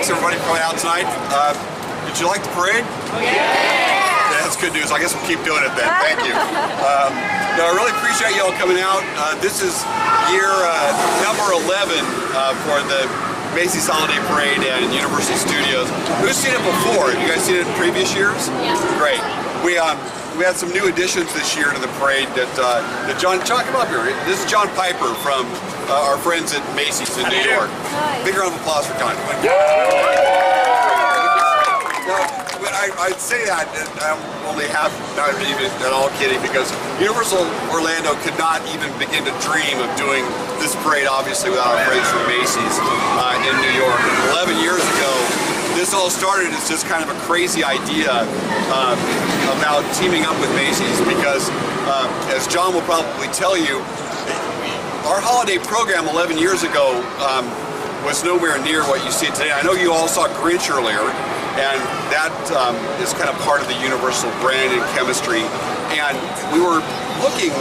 thanks everybody for coming out tonight. Did you like the parade? Yeah! That's good news. I guess we'll keep doing it then. Thank you. No, I really appreciate you all coming out. This is year number 11 for the Macy's Holiday Parade and Universal Studios. Who's seen it before? Have you guys seen it in previous years? Yeah. Great. We had some new additions this year to the parade that John, come up here. This is John Piper from our friends at Macy's in New York. Hi. Big round of applause for John. I'd say that, and I'm only half, not even at all kidding, because Universal Orlando could not even begin to dream of doing this parade, obviously, without our friends from Macy's in New York. 11 years ago, this all started as just kind of a crazy idea about teaming up with Macy's, because as John will probably tell you, our holiday program 11 years ago was nowhere near what you see today. I know you all saw Grinch earlier, and that is kind of part of the Universal brand and chemistry. And we were looking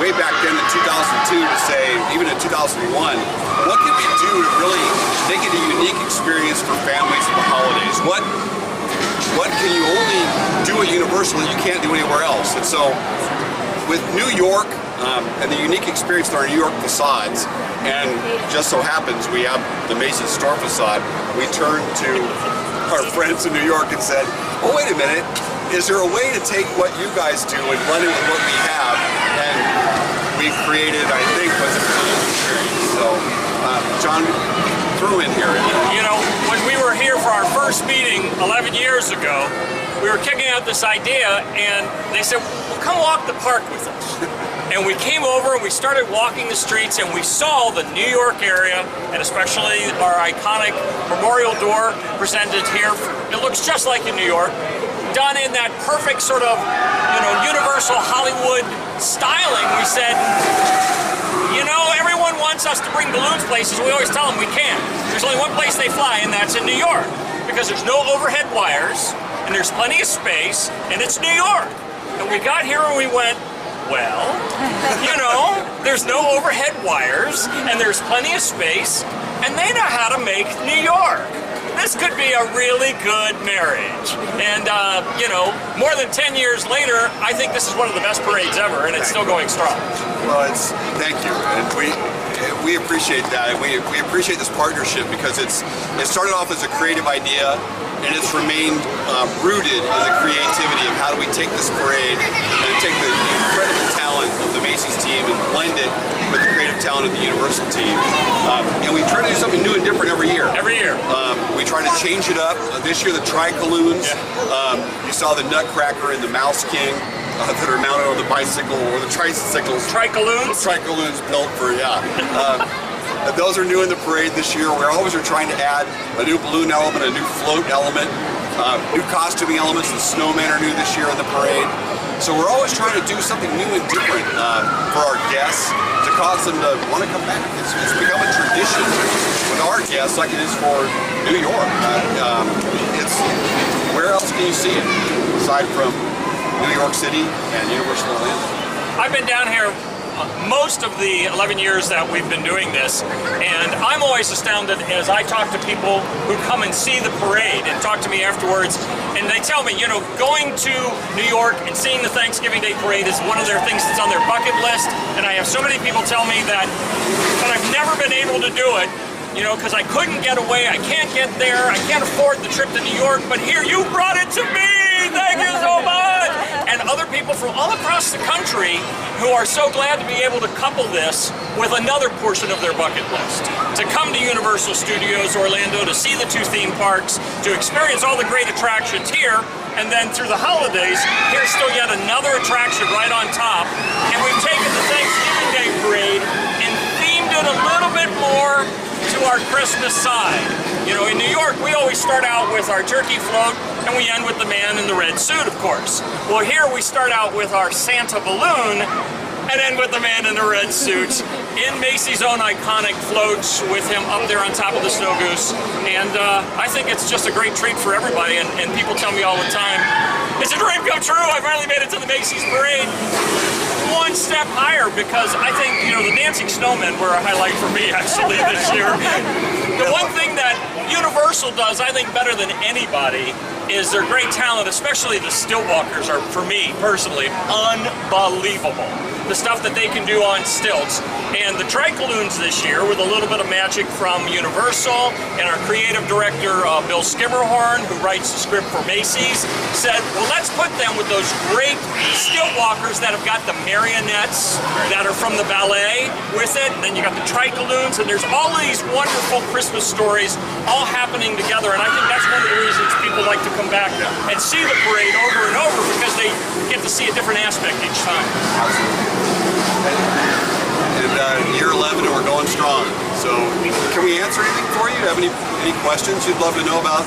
way back then in 2002 to say, even in 2001, what can we do to really make it a unique experience for families at the holidays? What can you only do at Universal that you can't do anywhere else? And so with New York and the unique experience in our New York facades, and just so happens we have the Macy's store facade, we turned to our friends in New York and said, oh, wait a minute, is there a way to take what you guys do and blend it with what we have? And we created, I think, what's a cool experience. So, John, threw in here. You know, when we were here for our first meeting 11 years ago, we were kicking out this idea, and they said, well, come walk the park with us. And we came over and we started walking the streets, and we saw the New York area, and especially our iconic memorial door presented here. It looks just like in New York, done in that perfect sort of, you know, Universal Hollywood styling. We said, you know, everyone wants us to bring balloons places. We always tell them we can't. There's only one place they fly, and that's in New York, because there's no overhead wires, and there's plenty of space, and it's New York. And we got here and we went, well, you know, there's no overhead wires, and there's plenty of space, and they know how to make New York. This could be a really good marriage. And, you know, more than 10 years later, I think this is one of the best parades ever, and it's still going strong. Well, thank you. And we appreciate that, and we appreciate this partnership, because it started off as a creative idea, and it's remained rooted in the creativity of how do we take this parade and take the incredible talent of the Macy's team and blend it with the creative talent of the Universal team. And we try to do something new and different every year. Every year. We try to change it up. This year, the Tri-Colloons. Yeah. You saw the Nutcracker and the Mouse King that are mounted on the bicycle, or the tricycles. Tri-Colloons? Tri-Colloons built for, yeah. Those are new in the parade this year. We always are trying to add a new balloon element, a new float element, new costuming elements. The snowmen are new this year in the parade. So we're always trying to do something new and different for our guests to cause them to want to come back. It's become a tradition with our guests, like it is for New York. Where else can you see it aside from New York City and Universal Orlando? I've been down here most of the 11 years that we've been doing this, and I'm always astounded as I talk to people who come and see the parade and talk to me afterwards, and they tell me, you know, going to New York and seeing the Thanksgiving Day parade is one of their things that's on their bucket list, and I have so many people tell me that, but I've never been able to do it, you know, because I couldn't get away, I can't get there, I can't afford the trip to New York, but here, you brought it to me! Thank you so much! And other people from all across the country who are so glad to be able to couple this with another portion of their bucket list. To come to Universal Studios Orlando, to see the two theme parks, to experience all the great attractions here, and then through the holidays, here's still yet another attraction right on top. And we've taken the Thanksgiving Day parade and themed it a little bit more to our Christmas side. You know, in New York, we always start out with our turkey float, and we end with the man in the red suit, of course. Well, here we start out with our Santa balloon, and end with the man in the red suit in Macy's own iconic floats with him up there on top of the snow goose. And I think it's just a great treat for everybody, and people tell me all the time, it's a dream come true, I finally made it to the Macy's parade. one step higher because I think, you know, the dancing snowmen were a highlight for me actually this year. The one thing that Universal does, I think, better than anybody is their great talent, especially the stilt walkers are, for me personally, unbelievable. The stuff that they can do on stilts. And the Tricaloons this year, with a little bit of magic from Universal, and our creative director, Bill Skimmerhorn, who writes the script for Macy's, said, well, let's put them with those great stilt walkers that have got the marionettes that are from the ballet with it. And then you got the Tricaloons, and there's all these wonderful Christmas stories all happening together. And I think that's one of the reasons people like to come back and see the parade over and over, because they get to see a different aspect each time. And year 11, and we're going strong. So, can we answer anything for you? Have any questions you'd love to know about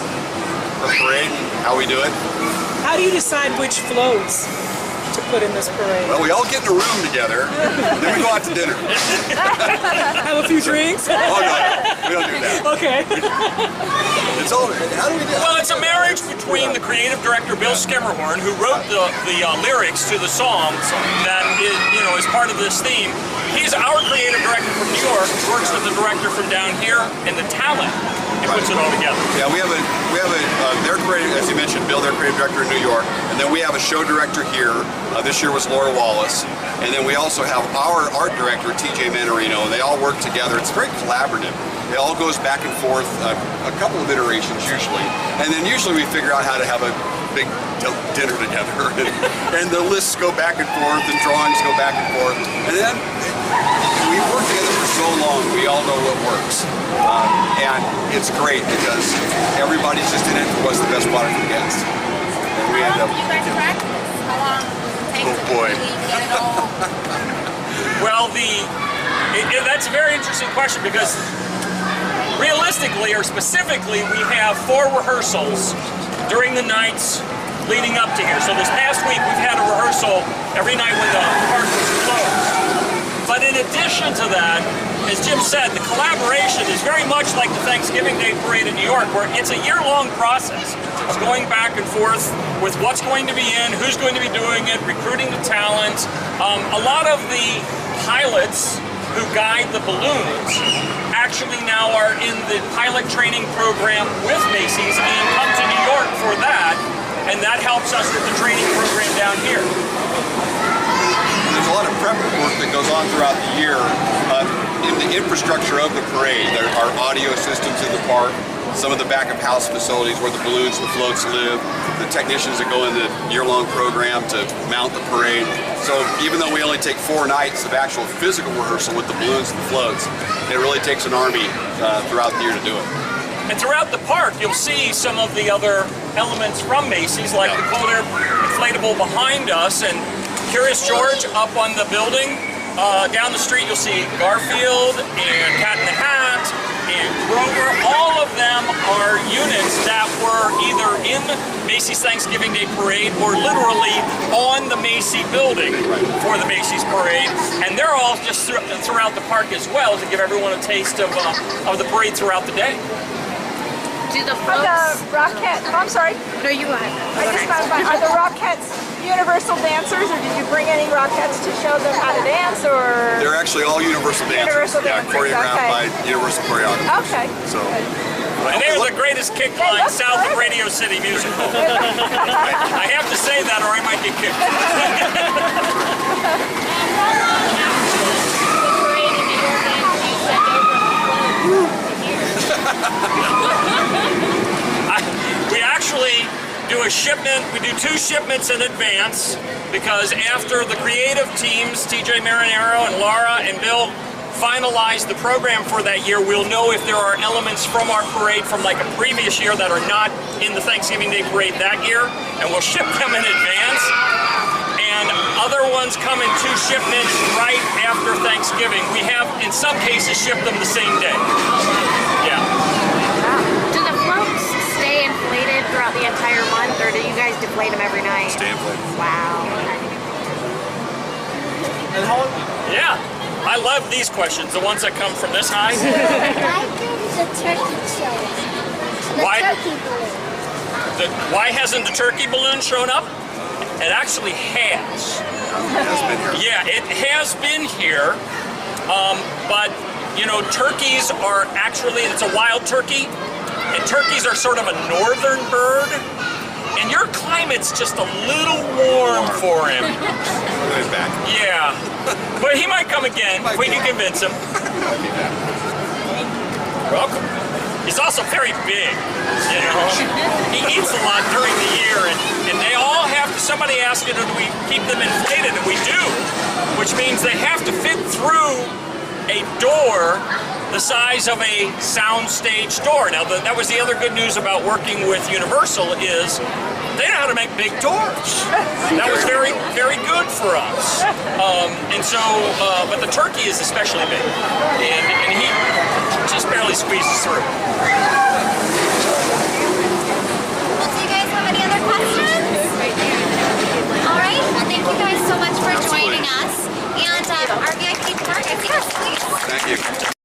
the parade and how we do it? How do you decide which floats to put in this parade? Well, we all get in a room together, then we go out to dinner. Have a few drinks? Oh no, we don't do that. Okay. It's all. How do we do it? Well, it's a marriage between the creative director Bill Skimmerhorn, who wrote the lyrics to the song that is part of this theme. He's our creative director from New York, works with the director from down here, and the talent, and puts it all together. Yeah, we have their creative, as you mentioned, Bill, their creative director in New York, and then we have a show director here. This year was Laura Wallace, and then we also have our art director, TJ Manarino, and they all work together. It's very collaborative. It all goes back and forth, a couple of iterations usually, and then usually we figure out how to have a big dinner together, and the lists go back and forth, and drawings go back and forth, and then we work together for so long, we all know what works, and it's great because everybody's just in it for what's the best product for the guests. And we end up. You guys practice? How long does it take Oh boy. to really get it all? Well, that's a very interesting question, because realistically, or specifically, we have 4 rehearsals during the nights leading up to here. So this past week, we've had a rehearsal every night when the park was closed. But in addition to that, as Jim said, the collaboration is very much like the Thanksgiving Day Parade in New York, where it's a year-long process. It's going back and forth with what's going to be in, who's going to be doing it, recruiting the talent. A lot of the pilots who guide the balloons actually now are in the pilot training program with Macy's and come to New York for that, and that helps us with the training program down here. There's a lot of prep work that goes on throughout the year in the infrastructure of the parade. There are audio systems in the park, some of the back of house facilities where the balloons and the floats live, the technicians that go in the year-long program to mount the parade. So even though we only take 4 nights of actual physical rehearsal with the balloons and the floats, it really takes an army throughout the year to do it. And throughout the park, you'll see some of the other elements from Macy's, like the cold air inflatable behind us, and Curious George up on the building. Down the street, you'll see Garfield and Cat in the Hat and Grover. All of them are units that were either in Macy's Thanksgiving Day Parade or literally on the Macy building for the Macy's Parade. And they're all just throughout the park as well to give everyone a taste of the parade throughout the day. Do the Are floats? the Rockettes, I'm sorry, No, you go ahead. I just found out, are the Rockettes Universal dancers, or did you bring any Rockettes to show them how to dance, or? They're actually all Universal dancers. Universal dancers, choreographed okay. by Universal choreographers. Okay. So, And they're the greatest kick They line look south of terrific. Radio City Musical. I have to say that or I might get kicked. We actually do a shipment, we do 2 shipments in advance, because after the creative teams, TJ Marinero and Laura and Bill, finalize the program for that year, we'll know if there are elements from our parade from like a previous year that are not in the Thanksgiving Day Parade that year, and we'll ship them in advance. And other ones come in 2 shipments right after Thanksgiving. We have, in some cases, shipped them the same day. Yeah. Do the floats stay inflated throughout the entire month, or do you guys deflate them every night? stay inflated. Wow. Yeah. I love these questions, the ones that come from this high. Why didn't the turkey show up? The Why- turkey balloon. Why hasn't the turkey balloon shown up? It actually has. It has been here. Yeah, it has been here, but you know, turkeys are actually, it's a wild turkey, and turkeys are sort of a northern bird, and your climate's just a little warm for him. Look at his back. Yeah, but he might come again if we can convince him. Welcome. He's also very big, you know. He eats a lot during the year, and they all have to, somebody asked, you know, do we keep them inflated? And we do, which means they have to fit through a door the size of a soundstage door. Now, that was the other good news about working with Universal is they know how to make big doors. That was very, very good for us. And so, but the turkey is especially big, and he just barely squeezes through. Well, do you guys have any other questions? All right. Well, thank you guys so much for joining us. And our VIP card is yours, please. Thank you.